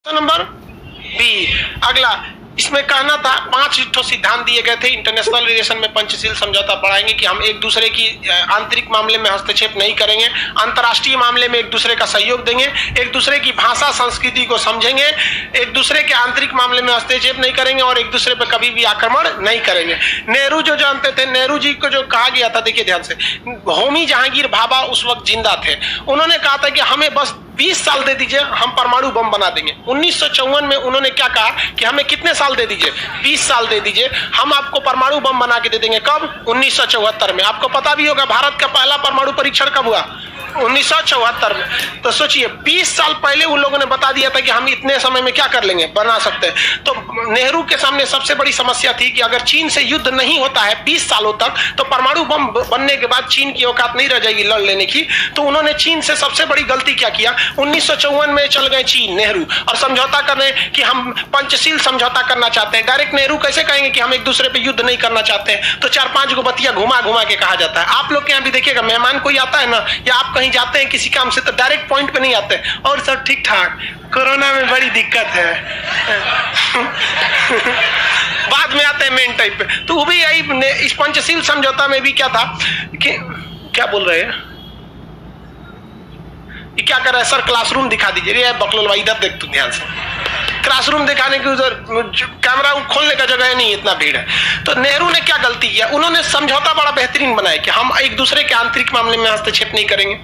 Number B. अगला इसमें कहना था 5 ठो सिद्धांत दिए गए थे इंटरनेशनल रिलेशन में पंचशील समझौता पढ़ाएंगे कि हम एक दूसरे की आंतरिक मामले में हस्तक्षेप नहीं करेंगे, अंतर्राष्ट्रीय मामले में एक दूसरे का सहयोग देंगे, एक दूसरे की भाषा संस्कृति को समझेंगे, एक दूसरे के आंतरिक मामले में हस्तक्षेप नहीं करेंगे और एक दूसरे पर कभी भी आक्रमण नहीं करेंगे। नेहरू जो जानते थे, नेहरू जी को जो कहा गया था, देखिए ध्यान से, होमी जहांगीर भाभा उस वक्त जिंदा थे, उन्होंने कहा था कि हमें बस 20 साल दे दीजिए, हम परमाणु बम बना देंगे। 1954 में उन्होंने क्या कहा कि हमें कितने साल दे दीजिए, 20 साल दे दीजिए, हम आपको परमाणु बम बना के दे देंगे। कब? 1974 में। आपको पता भी होगा भारत का पहला परमाणु परीक्षण कब हुआ? 1974 में। तो सोचिए 20 साल पहले उन लोगों ने बता दिया था कि हम इतने समय में क्या कर लेंगे, बना सकते हैं। तो नेहरू के सामने सबसे बड़ी समस्या थी कि अगर चीन से युद्ध नहीं होता है 20 सालों तक, तो परमाणु बम बनने के बाद चीन की औकात नहीं रह जाएगी लड़ लेने की। तो उन्होंने चीन से सबसे बड़ी गलती क्या किया, 1954 में चल गए चीन नेहरू और समझौता करने कि हम पंचशील समझौता करना चाहते हैं। डायरेक्ट नेहरू कैसे कहेंगे कि हम एक दूसरे पे युद्ध नहीं करना चाहते हैं? तो 4-5 गो बतिया घुमा घुमा के कहा जाता है। आप लोग के यहाँ भी देखिएगा, मेहमान कोई आता है ना, या आप कहीं जाते हैं किसी काम से, तो डायरेक्ट पॉइंट पे नहीं आते और सब ठीक ठाक, कोरोना में बड़ी दिक्कत है बाद में आते हैं मेन टाइप पे। तो वो भी यही, इस पंचशील समझौता में भी क्या था कि क्या बोल रहे हैं, ये क्या कर रहा है सर, क्लासरूम दिखा दीजिए। रे बकलोल भाई इधर देख तू ध्यान से, क्लासरूम दिखाने की उधर कैमरा खोलने का जगह नहीं, इतना भीड़ है। तो नेहरू ने क्या गलती किया, उन्होंने समझौता बड़ा बेहतरीन बनाया कि हम एक दूसरे के आंतरिक मामले में हस्तक्षेप नहीं करेंगे,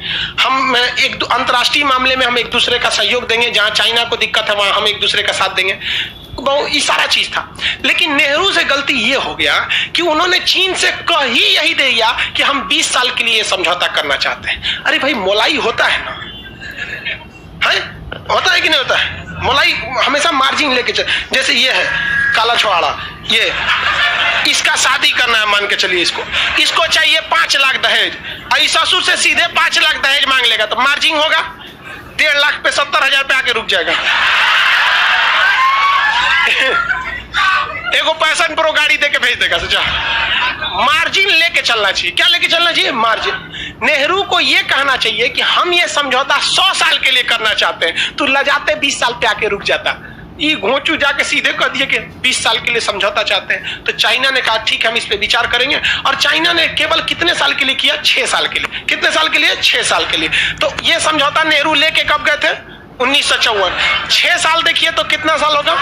हम एक अंतर्राष्ट्रीय मामले में हम एक दूसरे का सहयोग देंगे, जहां चाइना को दिक्कत है वहां हम एक दूसरे का साथ देंगे। ये सारा चीज था। लेकिन नेहरू से गलती ये हो गया कि उन्होंने चीन से कह ही यही दे दिया कि हम 20 साल के लिए समझौता करना चाहते हैं। अरे भाई मोलाई होता है ना, है होता है कि नहीं होता है? मोलाई हमेशा मार्जिन लेके चल, जैसे ये है काला छुआड़ा, ये इसका शादी करना है, मान के चलिए इसको चाहिए 5 लाख दहेज, और ससुर से सीधे 5 लाख दहेज मांग लेगा, तो मार्जिन होगा 1.5 लाख पे 70,000 पे आके रुक जाएगा एगो पैशन प्रो गाड़ी देके भेज देगा। सोचा मार्जिन लेके चलना चाहिए। क्या लेके चलना चाहिए? मार्जिन। नेहरू को यह कहना चाहिए कि हम ये समझौता 100 साल के लिए करना चाहते हैं, तो लजाते 20 साल पे आके रुक जाता। ये घोंचू जाके सीधे कह दिए कि 20 साल के लिए समझौता चाहते हैं। तो चाइना ने कहा ठीक है हम इस पे विचार करेंगे, और चाइना ने केवल कितने साल के लिए किया? 6 साल के लिए। कितने साल के लिए? 6 साल के लिए। तो ये समझौता नेहरू लेके कब गए थे? 1954। 6 साल देखिए तो कितना साल होगा?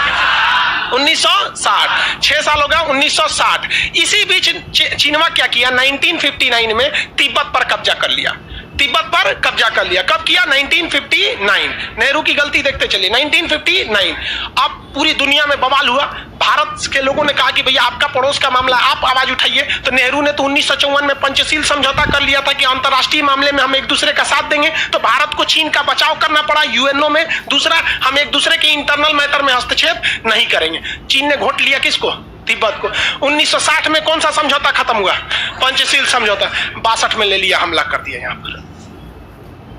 1960। 6 साल होगा 1960। इसी बीच चीनवा क्या किया? 1959 में तिब्बत पर कब्जा कर लिया। तिब्बत पर कब्जा कर लिया। कब किया? 1959। नेहरू की गलती देखते चलिए, 1959। अब पूरी दुनिया में बवाल हुआ। भारत के लोगों ने कहा कि भैया आपका पड़ोस का मामला, आप आवाज उठाइए। तो नेहरू ने तो 1954 में पंचशील समझौता कर लिया था कि अंतर्राष्ट्रीय मामले में हम एक दूसरे का साथ देंगे। तो भारत को चीन का बचाव करना पड़ा यूएनओ में। दूसरा, हम एक दूसरे के इंटरनल मैटर में हस्तक्षेप नहीं करेंगे। चीन ने घोट लिया किसको? तिब्बत को। 1960 में कौन सा समझौता खत्म हुआ? पंचशील समझौता। 62 में ले लिया, हमला कर दिया। यहां पर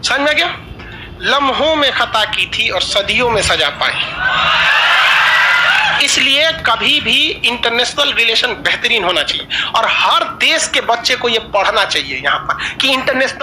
समझ में गया? लम्हों में खता की थी और सदियों में सजा पाई। इसलिए कभी भी इंटरनेशनल रिलेशन बेहतरीन होना चाहिए, और हर देश के बच्चे को यह पढ़ना चाहिए यहां पर कि इंटरनेशनल